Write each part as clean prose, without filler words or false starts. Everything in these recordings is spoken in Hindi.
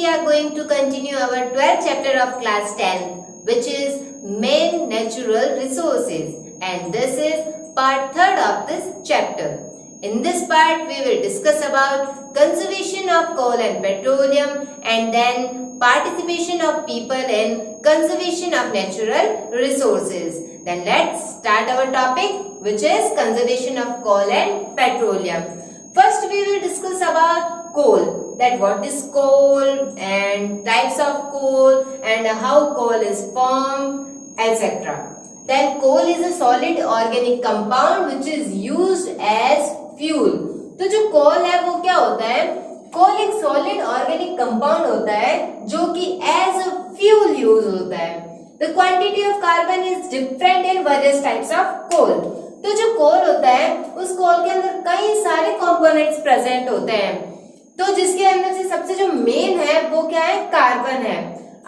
are going to continue our 12th chapter of class 10, which is main natural resources, and this is part 3rd of this chapter. In this part we will discuss about conservation of coal and petroleum, and then participation of people in conservation of natural resources. Then let's start our topic, which is conservation of coal and petroleum. First we will discuss about coal, that what is coal and types of coal and how coal is formed, etc. Then coal is a solid organic compound which is used as fuel. तो जो coal है वो क्या होता है? coal एक solid organic compound होता है जो कि as a fuel use होता है. The quantity of carbon is different in various types of coal. तो जो कोल होता है उस कोल के अंदर कई सारे कंपोनेंट्स प्रेजेंट होते हैं. तो जिसके अंदर से सबसे जो मेन है वो क्या है? कार्बन है.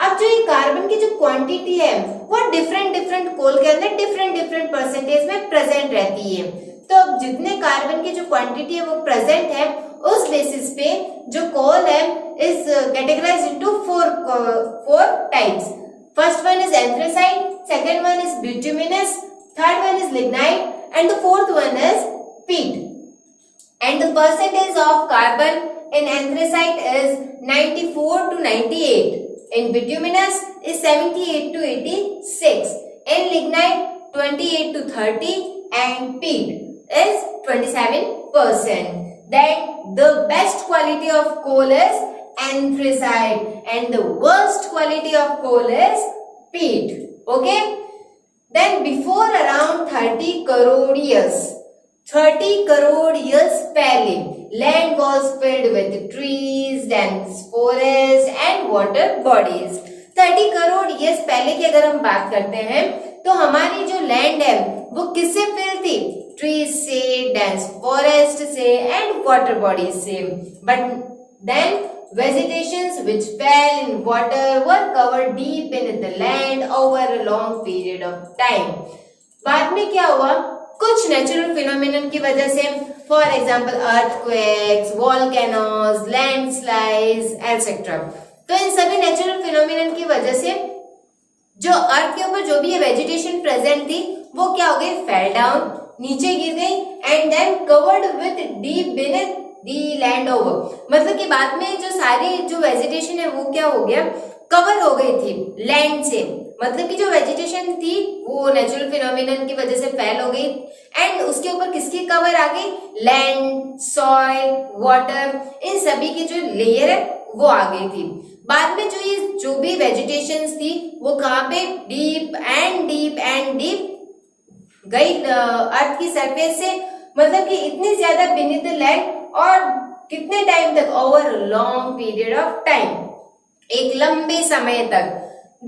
अब जो ये कार्बन की जो क्वांटिटी है वो डिफरेंट कोल के अंदर डिफरेंट परसेंटेज में प्रेजेंट रहती है. तो अब जितने कार्बन की जो क्वांटिटी है वो प्रेजेंट है उस बेसिस पे जो कोल है is categorised into four types. First one is anthracite, second one is bituminous, third one is lignite and the fourth one is peat. And the percentage of carbon in anthracite is 94 to 98. In bituminous is 78 to 86. In lignite 28 to 30 and peat is 27%. Then the best quality of coal is anthracite and the worst quality of coal is peat. Okay? Then before around 30 crore years पहले land was filled with trees, dense forests and water bodies. 30 crore years पहले की अगर हम बात करते हैं तो हमारी जो land है वो किससे फिल थी? trees से, dense forest से and water bodies से. But then vegetations which fell in water were covered deep in the land over a long period of time. बाद में क्या हुआ? कुछ नेचुरल फिनोमिनन की वजह से, for example earthquakes, volcanoes, landslides etcetera. तो इन सभी नेचुरल फिनोमिनन की वजह से जो अर्थ के ऊपर जो भी ये वेजिटेशन प्रेजेंट थी वो क्या हो गई? फेल डाउन, नीचे गिर गई and then covered with deep beneath the land over. मतलब कि बाद में जो सारी जो वेजिटेशन है वो क्या हो गया? कवर हो गई थी लैंड से. मतलब कि जो वेजिटेशन थी वो नेचुरल फिनोमिनन की वजह से फैल हो गई एंड उसके ऊपर किसकी कवर आ गई? लैंड, सॉइल, वाटर, इन सभी की जो लेयर है वो आ गई थी. बाद में जो भी वेजिटेशन थी वो कहाँ पे? डीप एंड गई अर्थ की सरफेस से. मतलब कि इतनी ज्यादा बीनीथ द लैंड और कितने टाइम तक? Over long period of time, एक लंबे समय तक.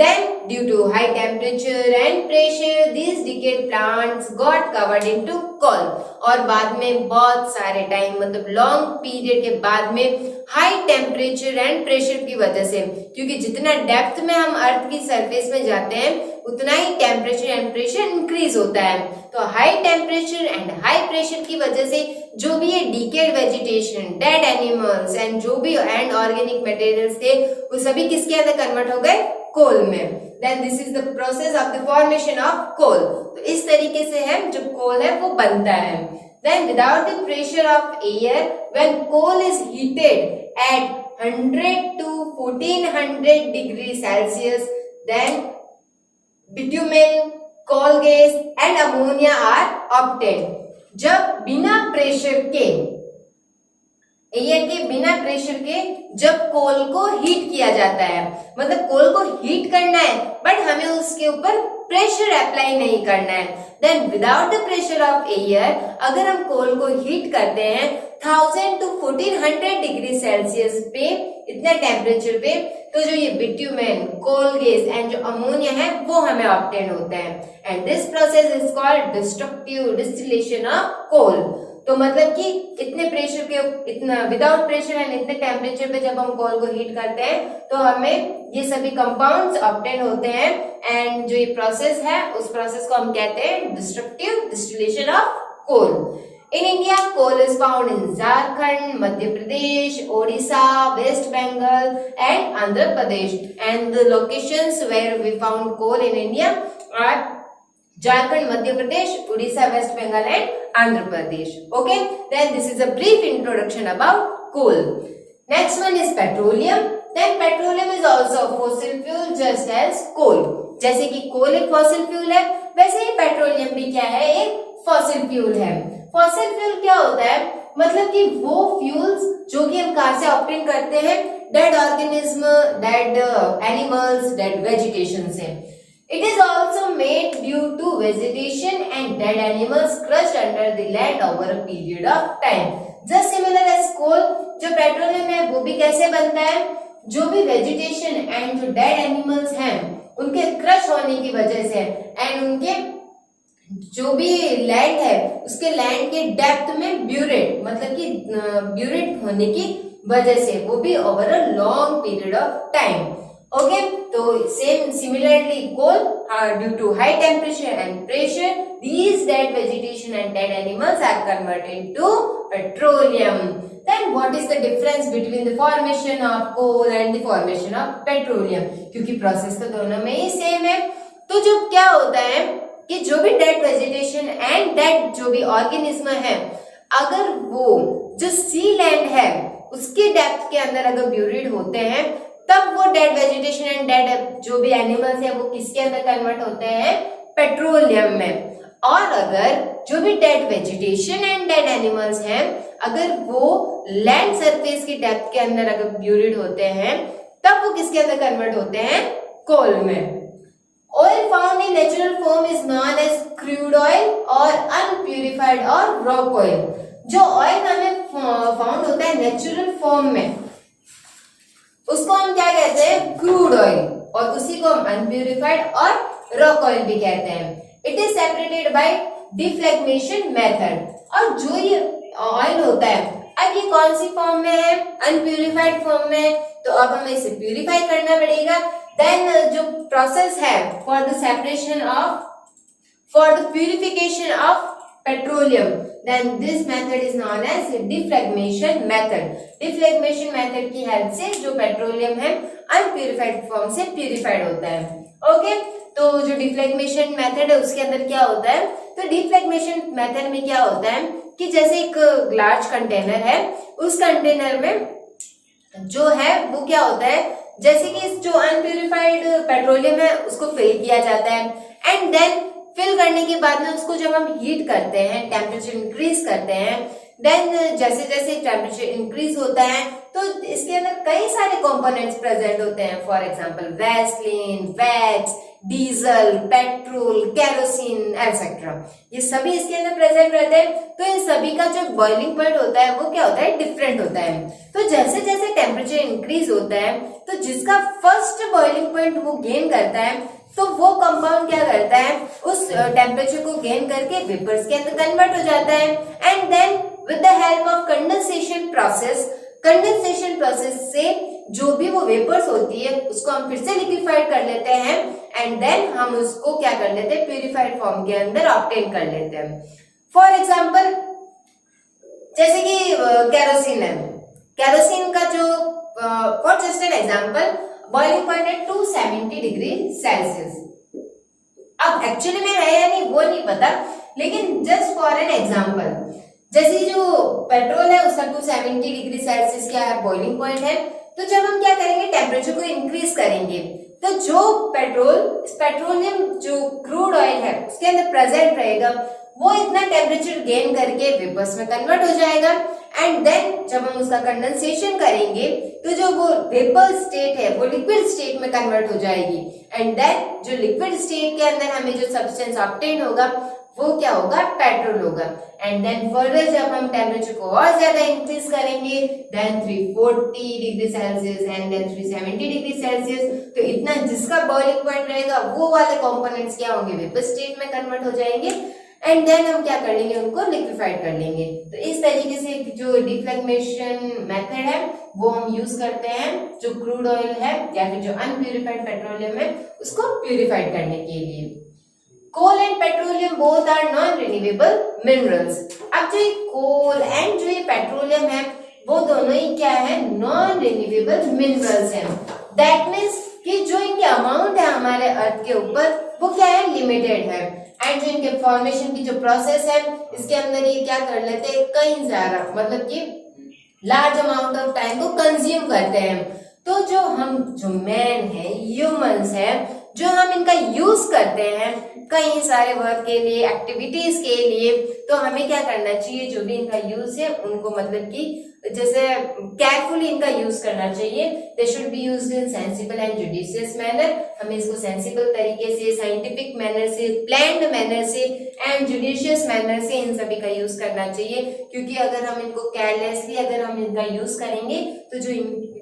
Then due to high temperature and pressure these decayed plants got covered into coal. और बाद में बहुत सारे टाइम मतलब लॉन्ग पीरियड के बाद में हाई टेम्परेचर एंड प्रेशर की वजह से, क्योंकि जितना डेप्थ में हम अर्थ की सरफेस में जाते हैं उतना ही टेम्परेचर एंड प्रेशर इंक्रीज होता है. तो high temperature and high pressure की वजह से जो भी ये decade vegetation, dead animals and जो भी एंड ऑर्गेनिक मटेरियल्स थे वो सभी किसके अंदर कन्वर्ट हो गए? कोल में. Then this is the process of the formation of coal. तो इस तरीके से है जो कोल है वो बनता है. Then without the pressure of air, when coal is heated at 100 to 1400 degrees Celsius, then bitumen, coal gas and ammonia are obtained. जब बिना प्रेशर के, एयर के बिना प्रेशर के जब कोल को हीट किया जाता है, मतलब कोल को हीट करना है बट हमें उसके ऊपर प्रेशर अप्लाई नहीं करना है. Then without the pressure of air अगर हम कोल को हीट करते हैं 1000 to 1400 डिग्री सेल्सियस पे, इतने टेम्परेचर पे, तो जो ये बिट्यूमेन, कोल गैस एंड जो अमोनिया है वो हमें ऑब्टेन होता है. And this process is called destructive distillation of coal. तो मतलब कि इतने प्रेशर के, इतना विदाउट प्रेशर एंड इतने टेम्परेचर पे जब हम कोल को हीट करते हैं तो हमें ये सभी कंपाउंड्स ऑब्टेन होते हैं. एंड जो ये प्रोसेस है उस प्रोसेस को हम कहते हैं destructive distillation of coal. In India, coal is found in Jharkhand, Madhya Pradesh, Odisha, West Bengal, and Andhra Pradesh. And the locations where we found coal in India are Jharkhand, Madhya Pradesh, Odisha, West Bengal, and Andhra Pradesh. Okay, then this is a brief introduction about coal. Next one is petroleum. Then petroleum is also a fossil fuel just as coal. जैसे कि कोल एक फॉसिल फ्यूल है, वैसे ही पेट्रोलियम भी क्या है, एक फॉसिल फ्यूल है। फॉसिल फ्यूल क्या होता है, मतलब कि वो फ्यूल्स जो कि हम कहां से ऑब्टेन करते हैं, dead organism, dead animals, dead vegetation से। It is also made due to vegetation and dead animals crushed under the land over a period of time. Just similar as coal, जो पेट्रोलियम है वो भी कैसे बनता है, जो भी वेजिटेशन एंड जो डेड एनिमल्स हैं उनके क्रश होने की वजह से एंड उनके जो भी लैंड है उसके लैंड के डेप्थ में ब्यूरेट, मतलब कि ब्यूरेट होने की वजह से, वो भी over a long period of time. Okay, तो same similarly coal due to high temperature and pressure these dead vegetation and dead animals are converted into petroleum. Then what is the difference between the formation of coal and the formation of petroleum? क्योंकि प्रोसेस तो दोनों में ही सेम है। तो जो क्या होता है कि जो भी डेड वेजिटेशन एंड डेड जो भी ऑर्गेनिज्म है, अगर वो जो सी लैंड है उसके डेप्थ के अंदर अगर ब्यूरिड होते हैं, तब वो डेड वेजिटेशन एंड डेड जो भी एनिमल्स है वो किसके अंदर कन्वर्ट होते हैं, पेट्रोलियम में। और अगर जो भी dead vegetation and dead animals हैं, अगर वो लैंड सरफेस की डेप्थ के अंदर अगर ब्यूरिड होते हैं, तब वो किसके अंदर कन्वर्ट होते हैं, कोल में। Oil found in natural form is known as crude oil और अनप्यूरिफाइड और रॉक ऑयल। जो ऑयल हमें फाउंड होता है नेचुरल फॉर्म में, उसको हम क्या कहते हैं, क्रूड ऑयल, और उसी को हम अनप्यूरिफाइड और रॉक ऑयल भी कहते हैं। It is separated by dephlegmation method. और जो ये ऑयल होता है, अब ये कौन सी फॉर्म में है, अनप्यूरिफाइड फॉर्म में, तो अब हमें इसे प्यूरिफाई करना पड़ेगा। देन जो प्रोसेस है for the separation of, for the purification of petroleum, then this method is known as deflagration method. Deflagration method की हेल्प से जो पेट्रोलियम है अनप्यूरिफाइड फॉर्म से प्यूरिफाइड होता है। ओके, तो जो डिफ्लेग्मेशन मेथड है उसके अंदर क्या होता है, तो डिफ्लेग्मेशन मेथड में क्या होता है कि जैसे एक लार्ज कंटेनर है, उस कंटेनर में जो है वो क्या होता है, जैसे कि जो अनप्यूरिफाइड पेट्रोलियम है उसको फिल किया जाता है, एंड देन फिल करने के बाद में उसको जब हम हीट करते हैं, टेम्परेचर इंक्रीज करते हैं, देन जैसे जैसे टेम्परेचर इंक्रीज होता है तो इसके अंदर कई सारे कंपोनेंट्स प्रेजेंट होते हैं। For example Vaseline, wax, diesel, petrol, kerosene etcetera, ये सभी इसके अंदर प्रेजेंट रहते हैं। तो इन सभी का जो बॉइलिंग पॉइंट होता है वो क्या होता है, डिफरेंट होता है। तो जैसे जैसे टेम्परेचर इंक्रीज होता है, तो जिसका फर्स्ट बॉइलिंग पॉइंट वो गेन करता है, तो वो कंपाउंड क्या करता है, उस टेम्परेचर को गेन करके वेपर्स के अंदर कन्वर्ट हो जाता है, and then with the help of condensation process, condensation process से जो भी वो वेपर्स होती है उसको हम फिर से लिक्विफाइड कर लेते हैं, एंड देन हम उसको क्या कर लेते हैं, प्यूरिफाइड फॉर्म के अंदर ऑब्टेन कर लेते हैं। फॉर एग्जांपल जैसे कि केरोसिन है, केरोसिन का जो for just an example boiling point है 270 डिग्री सेल्सियस। अब एक्चुअली में है या नहीं वो नहीं पता, लेकिन जस्ट फॉर एन एग्जांपल, जैसे जो पेट्रोल है उसका 270 डिग्री सेल्सियस क्या है, बॉइलिंग पॉइंट है। तो जब हम क्या करेंगे, टेम्परेचर को इंक्रीज करेंगे, तो जो पेट्रोलियम जो क्रूड ऑयल है उसके अंदर प्रेजेंट रहेगा, वो इतना टेम्परेचर गेन करके वेपर्स में कन्वर्ट हो जाएगा, एंड देन जब हम उसका कंडेंसेशन करेंगे तो जो वो वेपर स्टेट है वो लिक्विड स्टेट में कन्वर्ट हो जाएगी, एंड देन जो लिक्विड स्टेट के अंदर हमें जो सब्सटेंस ऑब्टेन होगा वो क्या होगा, पेट्रोल होगा। एंड देन फर्दर जब हम टेम्परेचर को और ज्यादा इंक्रीज करेंगे, then 340 degree Celsius and then 370 degree Celsius, तो इतना जिसका बॉइलिंग पॉइंट रहेगा वो वाले कंपोनेंट्स क्या होंगे, वेपर स्टेट में कन्वर्ट हो जाएंगे, एंड देन हम क्या कर लेंगे, उनको लिक्विफाइड कर लेंगे। तो इस तरीके से जो डिफ्लेग्मेशन मेथड है वो हम यूज करते हैं जो क्रूड ऑयल है या फिर जो अनप्यूरिफाइड पेट्रोलियम है उसको प्यूरिफाइड करने के लिए। Coal and petroleum both are non renewable minerals. अब जो ये कोल एंड जो ये पेट्रोलियम है वो दोनों ही क्या है, नॉन रिन्यूएबल मिनरल्स हैं। दैट मीन्स कि जो इनके अमाउंट है हमारे अर्थ के ऊपर वो क्या है, लिमिटेड है। एंड जो इनके फॉर्मेशन की जो प्रोसेस है इसके अंदर ये क्या कर लेते हैं, कई सारा मतलब कि लार्ज अमाउंट ऑफ टाइम को कंज्यूम करते हैं। तो जो मैन है, ह्यूमंस है, जो हम इनका यूज करते हैं कई सारे वर्क के लिए, एक्टिविटीज के लिए, तो हमें क्या करना चाहिए, जो भी इनका यूज है उनको मतलब कि जैसे केयरफुली इनका यूज करना चाहिए। They should be used in sensible and judicious manner. हमें इसको सेंसिबल तरीके से, साइंटिफिक मैनर से, प्लान्ड मैनर से एंड जुडिशियस मैनर से इन सभी का यूज करना चाहिए। क्योंकि अगर हम इनको केयरलेसली अगर हम इनका यूज करेंगे तो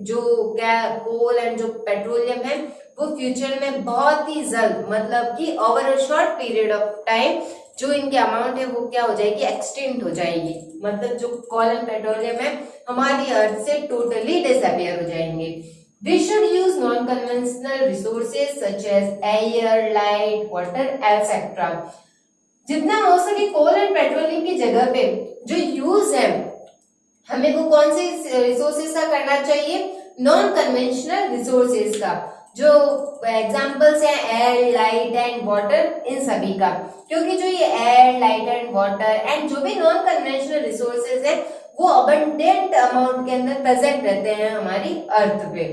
जो क्या कोल एंड जो पेट्रोलियम है वो फ्यूचर में बहुत ही जल्द मतलब कि over a short period of time जो इनके अमाउंट है वो क्या हो जाएगी, एक्सटिंक्ट हो जाएगी। मतलब जो कोल एंड पेट्रोलियम है हमारी अर्थ से टोटली डिसअपियर हो जाएंगे। We should use non conventional resources such as air, light, water etcetera. जितना हो सके कोल एंड पेट्रोलियम की जगह पे जो यूज है हमें वो कौन से रिसोर्सेज का करना चाहिए, नॉन कन्वेंशनल रिसोर्सेज का। जो एग्जांपल्स हैं एयर, लाइट एंड वाटर, इन सभी का। क्योंकि जो ये air, light and water and जो भी नॉन कन्वेंशनल रिसोर्सेज है वो अबंडेंट अमाउंट के अंदर प्रेजेंट रहते हैं हमारी अर्थ पे।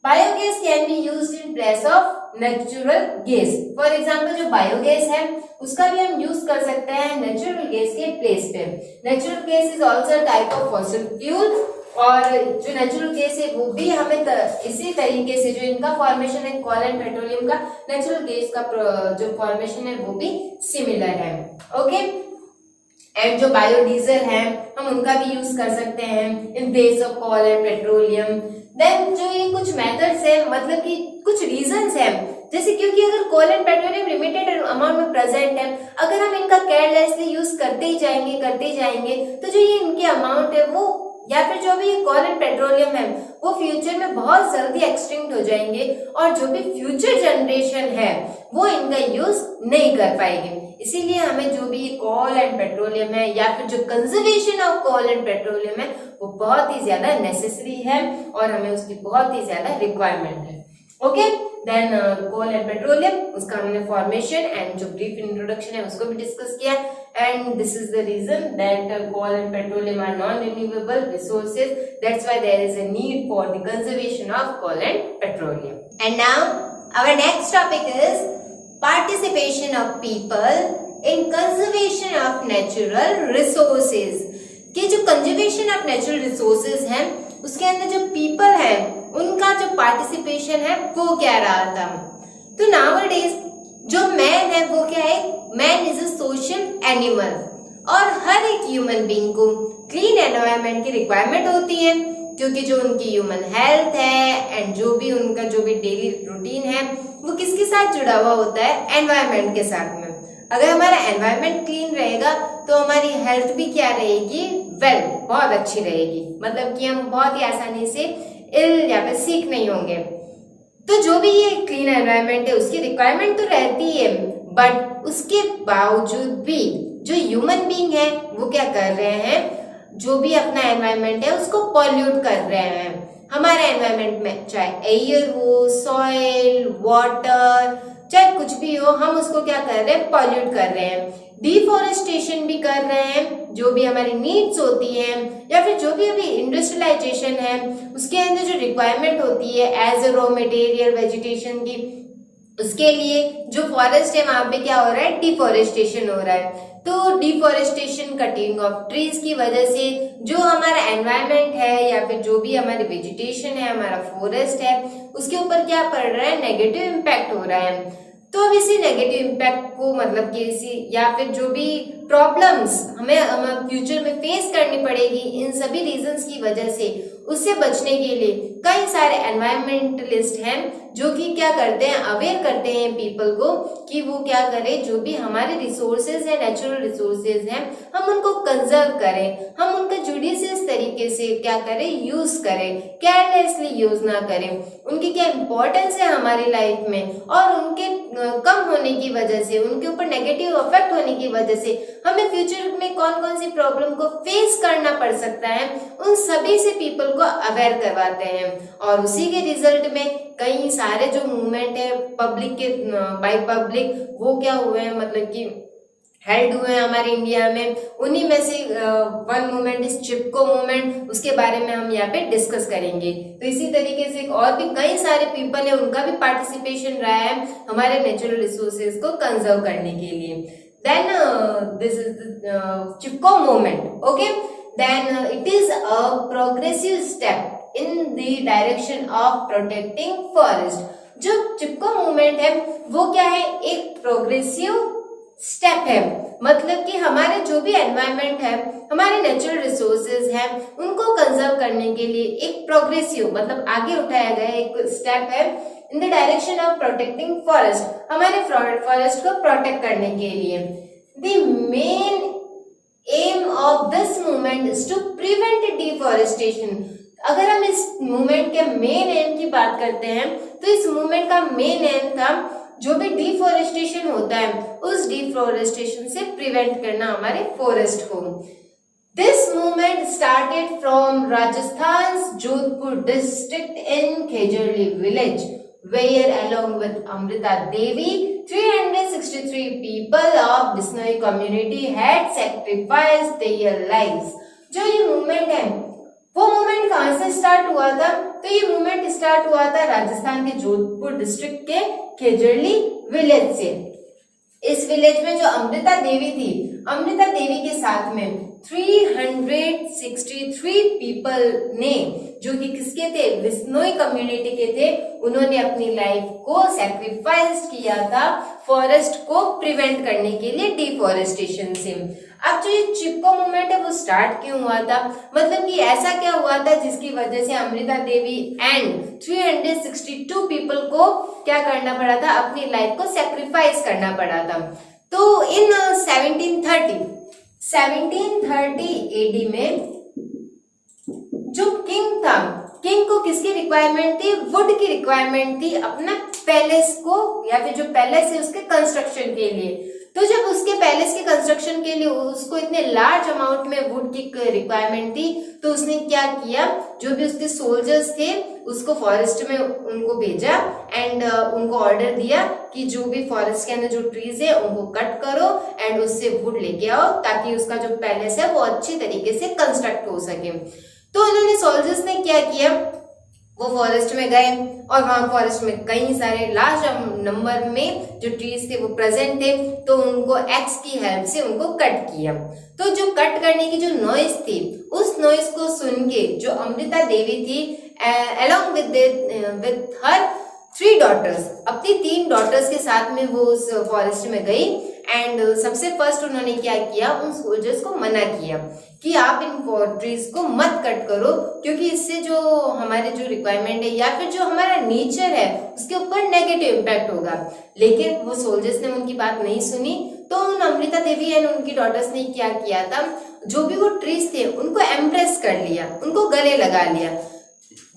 Biogas can be used in place of natural gas. For example जो बायोगैस है उसका भी हम यूज कर सकते हैं नेचुरल गैस के प्लेस पे। Natural gas is also type of fossil fuel, और जो नेचुरल गैस है वो भी हमें इसी तरीके से जो इनका फॉर्मेशन है कोल एंड पेट्रोलियम का, नेचुरल गैस का जो फॉर्मेशन है वो भी सिमिलर है। ओके, एंड जो बायोडीजल है हम उनका भी यूज कर सकते हैं in place of coal and petroleum. Then जो ये कुछ मेथड्स है मतलब कि कुछ रीजंस है, जैसे क्योंकि अगर कोल एंड पेट्रोलियम लिमिटेड अमाउंट में प्रेजेंट है, अगर हम इनका केयरलेसली यूज करते ही जाएंगे तो जो ये इनके अमाउंट है वो या फिर जो भी कोल एंड पेट्रोलियम है वो फ्यूचर में बहुत जल्दी एक्सटिंक्ट हो जाएंगे और जो भी फ्यूचर जनरेशन है वो इनका यूज नहीं कर पाएगी। इसीलिए हमें जो भी कोल एंड पेट्रोलियम है या फिर जो conservation of coal and petroleum है वो बहुत ही ज्यादा नेसेसरी है और हमें उसकी बहुत ही ज्यादा रिक्वायरमेंट है। Okay, then coal and petroleum, उसका हमने फॉर्मेशन एंड जो ब्रीफ इंट्रोडक्शन है उसको भी डिस्कस किया। And this is the reason that coal and petroleum are non renewable resources, that's why there is a need for the conservation of coal and petroleum. And now our next topic is participation of people in conservation of natural resources. कि जो कंजर्वेशन ऑफ नेचुरल रिसोर्सेज है उसके अंदर जो पीपल है उनका जो पार्टिसिपेशन है वो क्या रहा था। तो नाउअडेज जो मैन है वो क्या है, man is a social animal और हर एक ह्यूमन बीइंग को क्लीन एनवायरनमेंट की रिक्वायरमेंट होती है क्योंकि जो उनकी ह्यूमन हेल्थ है एंड जो भी उनका जो भी डेली रूटीन है वो किसके साथ जुड़ा हुआ होता है, एनवायरनमेंट के साथ में। अगर हमारा एनवायरनमेंट क्लीन रहेगा तो हमारी हेल्थ भी क्या रहेगी, वेल बहुत अच्छी रहेगी। मतलब कि हम बहुत ही आसानी से इल या फिर सिक नहीं होंगे। तो जो भी ये क्लीन एनवायरनमेंट है उसकी रिक्वायरमेंट तो रहती है, बट उसके बावजूद भी जो ह्यूमन बीइंग है वो क्या कर रहे हैं, जो भी अपना एनवायरनमेंट है उसको पॉल्यूट कर रहे हैं। हमारे एनवायरनमेंट में चाहे एयर हो, सॉइल, वाटर, चाहे कुछ भी हो, हम उसको क्या कर रहे हैं, पॉल्यूट कर रहे हैं। डिफॉरेस्टेशन भी कर रहे हैं, जो भी हमारी नीड्स होती हैं या फिर जो भी अभी इंडस्ट्रियलाइजेशन है उसके अंदर जो रिक्वायरमेंट होती है as a raw material vegetation की, उसके लिए जो फॉरेस्ट है वहां पे क्या हो रहा है, डिफॉरेस्टेशन हो रहा है। तो डिफॉरेस्टेशन, कटिंग ऑफ ट्रीज की वजह से जो हमारा एनवायरनमेंट है या फिर जो भी हमारी वेजिटेशन है, हमारा फॉरेस्ट है, उसके ऊपर क्या पड़ रहा है, नेगेटिव इम्पैक्ट हो रहा है। तो अब इसी नेगेटिव इम्पैक्ट को मतलब कि इसी या फिर जो भी प्रॉब्लम्स हमें फ्यूचर में फेस करनी पड़ेगी इन सभी रीजंस की वजह से, उससे बचने के लिए कई सारे एनवायरमेंटलिस्ट हैं जो कि क्या करते हैं, अवेयर करते हैं पीपल को कि वो क्या करें, जो भी हमारे रिसोर्सेज है, नेचुरल रिसोर्सेज हैं, हम उनको कंजर्व करें, हम उनका जुडिशियस तरीके से क्या करें, यूज करें, केयरलेसली यूज ना करें। उनकी क्या इंपॉर्टेंस है हमारी लाइफ में, और उनके कम होने की वजह से, उनके ऊपर नेगेटिव इफेक्ट होने की वजह से हमें फ्यूचर में कौन कौन सी प्रॉब्लम को फेस करना पड़ सकता है, उन सभी से पीपल को अवेयर करवाते हैं। और उसी के रिजल्ट में कई सारे जो मूवमेंट है पब्लिक के बाय पब्लिक, वो क्या हुए हैं, मतलब कि हेल्ड हुए हैं हमारे इंडिया में। उन्हीं में से one movement is Chipko movement, उसके बारे में हम यहाँ पे डिस्कस करेंगे। तो इसी तरीके से और भी कई सारे पीपल है, उनका भी पार्टिसिपेशन रहा है हमारे नेचुरल रिसोर्सेज को कंजर्व करने के लिए। Then this is Chipko movement, okay. Then it is a progressive step in the direction of protecting forest. जो चिपको मूवमेंट है वो क्या है, एक प्रोग्रेसिव स्टेप है, मतलब कि हमारे जो भी एनवायरनमेंट है, हमारे नेचुरल रिसोर्सेज हैं, उनको कंजर्व करने के लिए एक प्रोग्रेसिव मतलब आगे उठाया गया एक स्टेप है in the direction of protecting forest, हमारे फॉरेस्ट को प्रोटेक्ट करने के लिए। The main aim of this movement is to prevent deforestation. अगर हम इस मूवमेंट के मेन एम की बात करते हैं तो इस मूवमेंट का मेन एम था जो भी डिफॉरेस्टेशन होता है उस डिफॉरेस्टेशन से प्रिवेंट करना हमारे फॉरेस्ट को। This movement started from Rajasthan Jodhpur district in Khejarli village where along with Amrita Devi 363 people of Bishnoi community had sacrificed their lives। जो ये मूवमेंट है वो मूवमेंट कहाँ से स्टार्ट हुआ था, तो ये मूवमेंट स्टार्ट हुआ था राजस्थान के जोधपुर डिस्ट्रिक्ट के खेजरली विलेज से। इस विलेज में जो अमृता देवी थी, अमृता देवी के साथ में 363 पीपल ने, जो कि किसके थे, बिश्नोई कम्युनिटी के थे, उन्होंने अपनी लाइफ को सैक्रिफाइस किया था फॉरेस्ट को प्रिवेंट करने के लिए डिफॉरेस्टेशन से। अब जो ये चिपको मूवमेंट है वो स्टार्ट क्यों हुआ था, मतलब कि ऐसा क्या हुआ था जिसकी वजह से अमृता देवी एंड 362 पीपल को क्या करना पड़ा था, अपनी लाइफ को सैक्रिफाइस करना पड़ा था। तो इन 1730 एडी में जो किंग था, किंग को किसकी रिक्वायरमेंट थी, वुड की रिक्वायरमेंट थी अपना पैलेस को, या फिर जो पैलेस है उसके कंस्ट्रक्शन के लिए। तो जब उसके पैलेस के कंस्ट्रक्शन के लिए उसको इतने लार्ज अमाउंट में वुड की रिक्वायरमेंट थी, तो उसने क्या किया, जो भी उसके सोल्जर्स थे उसको फॉरेस्ट में उनको भेजा एंड उनको ऑर्डर दिया कि जो भी फॉरेस्ट के अंदर जो ट्रीज है उनको कट करो एंड उससे वुड लेके आओ, ताकि उसका जो पैलेस है वो अच्छी तरीके से कंस्ट्रक्ट हो सके। तो इन्होंने सोल्जर्स ने क्या किया, वो फॉरेस्ट में गए और वहां फॉरेस्ट में कई सारे लार्ज नंबर में जो ट्रीज थे वो प्रेजेंट थे, तो उनको एक्स की हेल्प से उनको कट किया। तो जो कट करने की जो नॉइज थी, उस नॉइज को सुन के जो अमृता देवी थी along with her 3 daughters, अपनी 3 डॉटर्स के साथ में वो उस फॉरेस्ट में गई एंड सबसे फर्स्ट उन्होंने क्या किया, उन सोल्जर्स को मना किया कि आप इन ट्रीज को मत कट करो, क्योंकि इससे जो हमारे जो रिक्वायरमेंट है या फिर जो हमारा नेचर है उसके ऊपर नेगेटिव इम्पैक्ट होगा। लेकिन वो सोल्जर्स ने उनकी बात नहीं सुनी, तो उन अमृता देवी एंड उनकी डॉटर्स ने क्या किया था, जो भी वो ट्रीज थे उनको एम्ब्रेस कर लिया, उनको गले लगा लिया।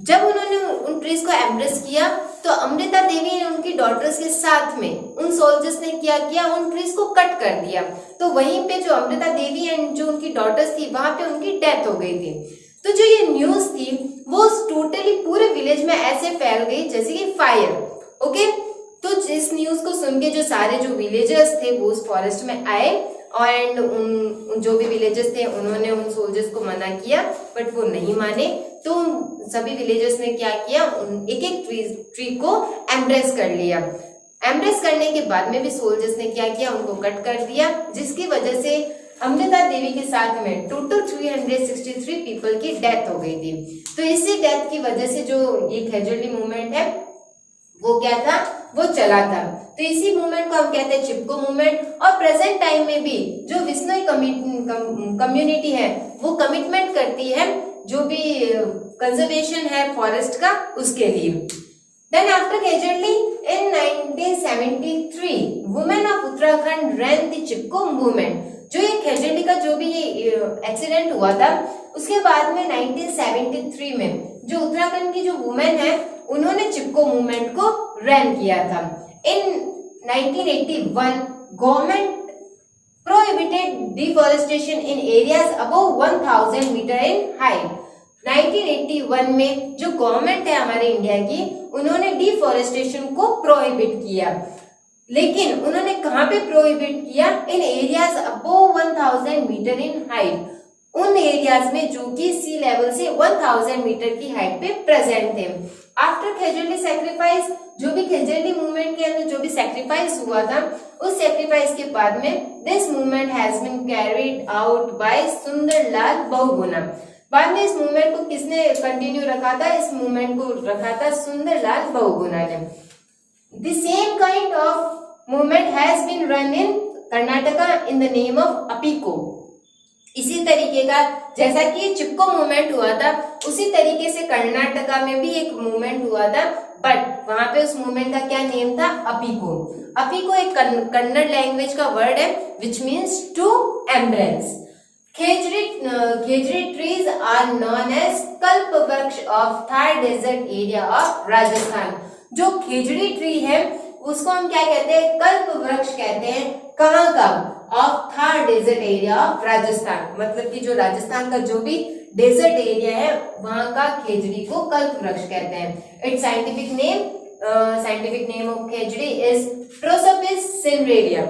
जब उन्होंने उन ट्रीज को एम्ब्रेस किया तो अमृता देवी ने उनकी डॉटर्स के साथ में उन सोल्जर्स ने क्या किया, उन ट्रीज को कट कर दिया। तो वहीं पे जो अमृता देवी एंड जो उनकी डॉटर्स थी वहां पे उनकी डेथ हो गई थी। तो जो ये न्यूज थी वो टोटली पूरे विलेज में ऐसे फैल गई जैसे कि फायर, ओके। तो इस न्यूज को सुन के जो सारे जो विलेजर्स थे वो उस फॉरेस्ट में आए एंड उन जो भी विलेजर्स थे उन्होंने उन सोल्जर्स को मना किया, बट वो नहीं माने। तो सभी विलेजर्स ने क्या किया, एक एक ट्री को एम्ब्रेस कर लिया। एम्ब्रेस करने के बाद में भी सोल्जर्स ने क्या किया, उनको कट कर दिया, जिसकी वजह से अमृता देवी के साथ में टोटल 363 पीपल की डेथ हो गई थी। तो इसी डेथ की वजह से जो ये खेजरली मूवमेंट है वो क्या था, वो चला था। तो इसी मूवमेंट को हम कहते हैं चिपको मूवमेंट। और प्रेजेंट टाइम में भी जो बिश्नोई कम्युनिटी है वो कमिटमेंट करती है जो भी कंजर्वेशन है फॉरेस्ट का उसके लिए। Then after Khejarli in 1973 women of Uttarakhand ran the Chipko movement. जो ये खेजड़ली का जो भी एक्सीडेंट हुआ था उसके बाद में 1973 में जो उत्तराखंड की जो वुमेन है उन्होंने चिपको मूवमेंट को रन किया था। In 1981 government prohibited deforestation in areas above 1000 metre in height. 1981 में जो गवर्नमेंट है हमारे इंडिया की उन्होंने डिफॉरेस्टेशन को प्रोहिबिट किया, लेकिन उन्होंने कहाँ पे प्रोहिबिट किया? In areas above 1000 metre in height, उन एरियाज में जो कि सी लेवल से 1000 मीटर की हाइट पे प्रेजेंट थे। आफ्टर खेजड़ली सेक्रीफाइस, जो भी खेजड़ली मूवमेंट के अंदर जो भी सेक्रीफाइस हुआ था उस सेक्रीफाइस के बाद में this movement has been carried out by Sunderlal Bahuguna. बाद में इस मूवमेंट को किसने कंटिन्यू रखा था? इस मूवमेंट को रखा था सुंदरलाल बहुगुणा ने। The same kind of movement has been run in Karnataka in the name of Appiko. इसी तरीके का जैसा कि चिपको मूवमेंट हुआ था उसी तरीके से कर्नाटका में भी एक मूवमेंट हुआ था, बट वहां पे उस मूवमेंट का क्या नेम था? अपीको। अपीको एक कन्नड़ लैंग्वेज का वर्ड है which means to embrace. Khejri trees are known as kalp vriksh of Thar desert area of Rajasthan. जो खेजड़ी ट्री है उसको हम क्या कहते हैं? कल्प वृक्ष कहते हैं। कहाँ का? Of Thar desert area of Rajasthan, मतलब कि जो राजस्थान का जो भी डेजर्ट एरिया है वहां का खेजड़ी को कल्प वृक्ष कहते हैं। Its scientific name of khejri is prosopis cinerarium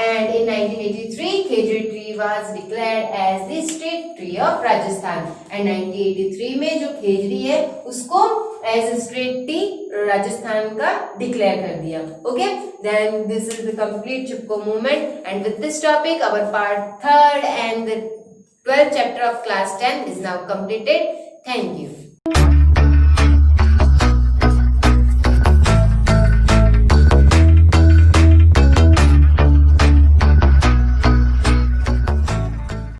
and in 1983 khejri tree was declared as the state tree of Rajasthan and 1983 में जो खेजड़ी है उसको as a state tree Rajasthan का डिक्लेयर कर दिया। Okay, then this is the complete Chipko movement and with this topic our part 3rd and the 12th chapter of class 10 is now completed. Thank you.